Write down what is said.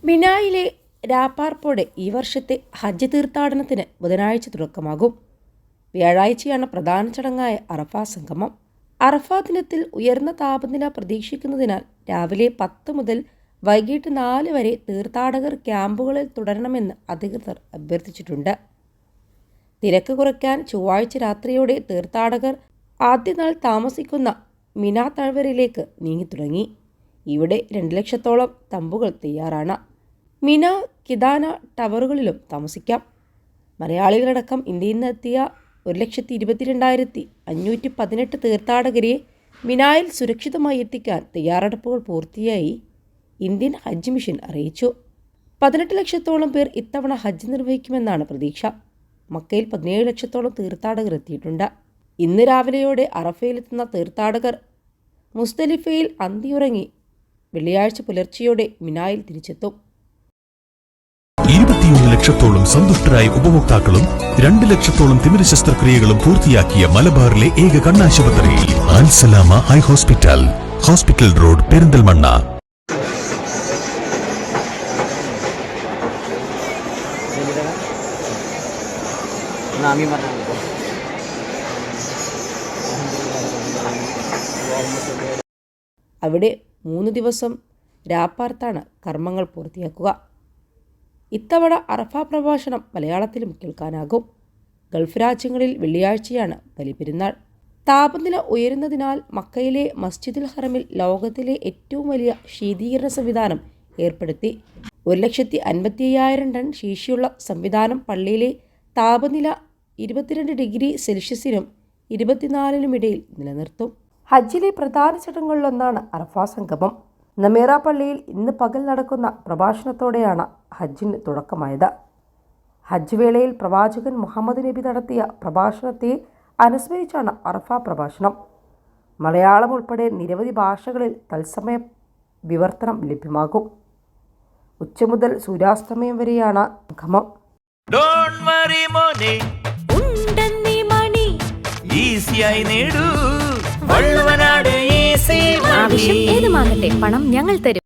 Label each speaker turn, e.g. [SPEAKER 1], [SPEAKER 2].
[SPEAKER 1] മിനായിലെ രാപ്പാർപ്പോടെ ഈ വർഷത്തെ ഹജ്ജ് തീർത്ഥാടനത്തിന് ബുധനാഴ്ച തുടക്കമാകും. വ്യാഴാഴ്ചയാണ് പ്രധാന ചടങ്ങായ അറഫാ സംഗമം. അറഫാ ദിനത്തിൽ ഉയർന്ന താപനില പ്രതീക്ഷിക്കുന്നതിനാൽ രാവിലെ 10 മുതൽ വൈകിട്ട് 4 വരെ തീർത്ഥാടകർ ക്യാമ്പുകളിൽ തുടരണമെന്ന് അധികൃതർ അഭ്യർത്ഥിച്ചിട്ടുണ്ട്. തിരക്ക് കുറയ്ക്കാൻ ചൊവ്വാഴ്ച രാത്രിയോടെ തീർത്ഥാടകർ ആദ്യനാൾ താമസിക്കുന്ന മിനാ താഴ്വരയിലേക്ക് നീങ്ങിത്തുടങ്ങി. ഇവിടെ 2 ലക്ഷത്തോളം തമ്പുകൾ തയ്യാറാണ്. മിന, കിദാന ടവറുകളിലും താമസിക്കാം. മലയാളികളടക്കം ഇന്ത്യയിൽ നിന്നെത്തിയ 1,22,518 തീർത്ഥാടകരെ മിനായിൽ സുരക്ഷിതമായി എത്തിക്കാൻ തയ്യാറെടുപ്പുകൾ പൂർത്തിയായി ഇന്ത്യൻ ഹജ്ജ് മിഷൻ അറിയിച്ചു. 18 ലക്ഷത്തോളം പേർ ഇത്തവണ ഹജ്ജ് നിർവഹിക്കുമെന്നാണ് പ്രതീക്ഷ. മക്കയിൽ 17 ലക്ഷത്തോളം തീർത്ഥാടകർ എത്തിയിട്ടുണ്ട്. ഇന്ന് രാവിലെയോടെ അറഫയിലെത്തുന്ന തീർത്ഥാടകർ മുസ്ദലിഫയിൽ അന്തിയുറങ്ങി വെള്ളിയാഴ്ച പുലർച്ചെയോടെ മിനായിൽ തിരിച്ചെത്തും.
[SPEAKER 2] 21 ലക്ഷത്തോളം സന്തുഷ്ടരായ ഉപഭോക്താക്കളും 2 ലക്ഷത്തോളം തിമിര ശസ്ത്രക്രിയകളും പൂർത്തിയാക്കിയ മലബാറിലെ ഏക കണ്ണാശുപത്രി Al Salama high hospital, hospital road, Perinthalmanna.
[SPEAKER 1] അവിടെ 3 ദിവസം രാപ്പാർത്താണ് കർമ്മങ്ങൾ പൂർത്തിയാക്കുക. ഇത്തവണ അറഫ പ്രഭാഷണം മലയാളത്തിലും കേൾക്കാനാകും. ഗൾഫ് രാജ്യങ്ങളിൽ വെള്ളിയാഴ്ചയാണ് ബലിപെരുന്നാൾ. താപനില ഉയരുന്നതിനാൽ മക്കയിലെ മസ്ജിദുൽ ഹറമിൽ ലോകത്തിലെ ഏറ്റവും വലിയ ശീതീകരണ സംവിധാനം ഏർപ്പെടുത്തി. 1,55,000 ടൺ ശേഷിയുള്ള സംവിധാനം പള്ളിയിലെ താപനില 22 ഡിഗ്രി സെൽഷ്യസിനും 24-നും ഇടയിൽ നിലനിർത്തും. ഹജ്ജിലെ പ്രധാന ചടങ്ങുകളിലൊന്നാണ് അറഫാ സംഗമം. നമേറ പള്ളിയിൽ ഇന്ന് പകൽ നടക്കുന്ന പ്രഭാഷണത്തോടെയാണ് ഹജ്ജിന് തുടക്കമായത്. ഹജ്ജ് വേളയിൽ പ്രവാചകൻ മുഹമ്മദ് നബി നടത്തിയ പ്രഭാഷണത്തെ അനുസ്മരിച്ചാണ് അറഫ പ്രഭാഷണം. മലയാളം ഉൾപ്പെടെ നിരവധി ഭാഷകളിൽ തത്സമയ വിവർത്തനം ലഭ്യമാകും. ഉച്ച മുതൽ സൂര്യാസ്തമയം വരെയാണ് സംഗമം.
[SPEAKER 3] ആവശ്യം ഏതുമാകട്ടെ, പണം ഞങ്ങൾ തരും.